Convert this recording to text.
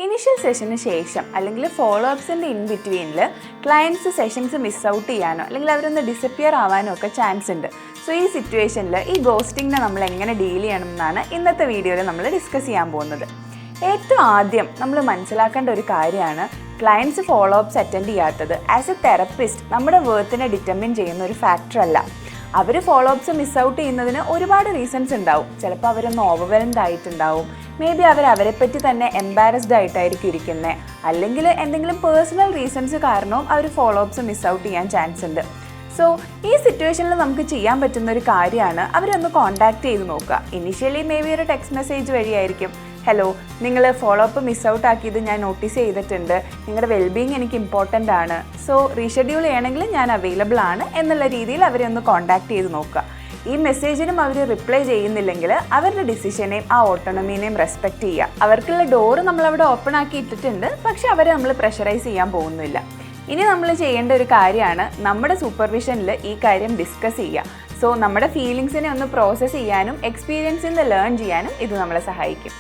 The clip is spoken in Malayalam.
ഇനിഷ്യൽ സെഷന് ശേഷം അല്ലെങ്കിൽ ഫോളോ അപ്സിൻ്റെ ഇൻ ബിറ്റ്വീനിൽ ക്ലയൻറ്റ്സ് സെഷൻസ് മിസ് ഔട്ട് ചെയ്യാനോ അല്ലെങ്കിൽ അവരൊന്ന് ഡിസപ്പിയർ ആവാനോ ഒക്കെ ചാൻസ് ഉണ്ട്. സോ ഈ സിറ്റുവേഷനിൽ ഈ ഗോസ്റ്റിങ്ങിനെ നമ്മൾ എങ്ങനെ ഡീൽ ചെയ്യണം എന്നാണ് ഇന്നത്തെ വീഡിയോയിൽ നമ്മൾ ഡിസ്കസ് ചെയ്യാൻ പോകുന്നത്. ഏറ്റവും ആദ്യം നമ്മൾ മനസ്സിലാക്കേണ്ട ഒരു കാര്യമാണ് ക്ലയൻറ്റ്സ് ഫോളോ അപ്സ് അറ്റൻഡ് ചെയ്യാത്തത് ആസ് എ തെറപ്പിസ്റ്റ് നമ്മുടെ വർത്തിനെ ഡിറ്റർമിൻ ചെയ്യുന്ന ഒരു ഫാക്ടർ അല്ല. അവർ ഫോളോ അപ്സ് മിസ് ഔട്ട് ചെയ്യുന്നതിന് ഒരുപാട് റീസൺസ് ഉണ്ടാവും. ചിലപ്പോൾ അവരൊന്ന് ഓവർവെൽംഡ് ആയിട്ടുണ്ടാവും, മേ ബി അവരെപ്പറ്റി തന്നെ എംബാരസ്ഡ് ആയിട്ടായിരിക്കും ഇരിക്കുന്നത്, അല്ലെങ്കിൽ എന്തെങ്കിലും പേഴ്സണൽ റീസൺസ് കാരണവും അവർ ഫോളോ അപ്സ് മിസ് ഔട്ട് ചെയ്യാൻ ചാൻസ് ഉണ്ട്. സോ ഈ സിറ്റുവേഷനിൽ നമുക്ക് ചെയ്യാൻ പറ്റുന്ന ഒരു കാര്യമാണ് അവരൊന്ന് കോൺടാക്ട് ചെയ്ത് നോക്കുക. ഇനിഷ്യലി മേ ബി ഒരു ടെക്സ്റ്റ് മെസ്സേജ് വഴിയായിരിക്കും, ഹലോ, നിങ്ങൾ ഫോളോ അപ്പ് മിസ് ഔട്ട് ആക്കിയത് ഞാൻ നോട്ടീസ് ചെയ്തിട്ടുണ്ട്, നിങ്ങളുടെ വെൽബീയിങ് എനിക്ക് ഇമ്പോർട്ടൻ്റ് ആണ്, സോ റീഷെഡ്യൂൾ ചെയ്യണമെങ്കിൽ ഞാൻ അവൈലബിൾ ആണ് എന്നുള്ള രീതിയിൽ അവരെ ഒന്ന് കോൺടാക്ട് ചെയ്ത് നോക്കുക. ഈ മെസ്സേജിനും അവർ റിപ്ലൈ ചെയ്യുന്നില്ലെങ്കിൽ അവരുടെ ഡിസിഷനെയും ആ ഓട്ടോണമീനെയും റെസ്പെക്റ്റ് ചെയ്യുക. അവർക്കുള്ള ഡോറ് നമ്മളവിടെ ഓപ്പൺ ആക്കി ഇട്ടിട്ടുണ്ട്, പക്ഷെ അവരെ നമ്മൾ പ്രഷറൈസ് ചെയ്യാൻ പോകുന്നില്ല. ഇനി നമ്മൾ ചെയ്യേണ്ട ഒരു കാര്യമാണ് നമ്മുടെ സൂപ്പർവിഷനിൽ ഈ കാര്യം ഡിസ്കസ് ചെയ്യുക. സോ നമ്മുടെ ഫീലിങ്സിനെ ഒന്ന് പ്രോസസ്സ് ചെയ്യാനും എക്സ്പീരിയൻസിൽ നിന്ന് ലേൺ ചെയ്യാനും ഇത് നമ്മളെ സഹായിക്കും.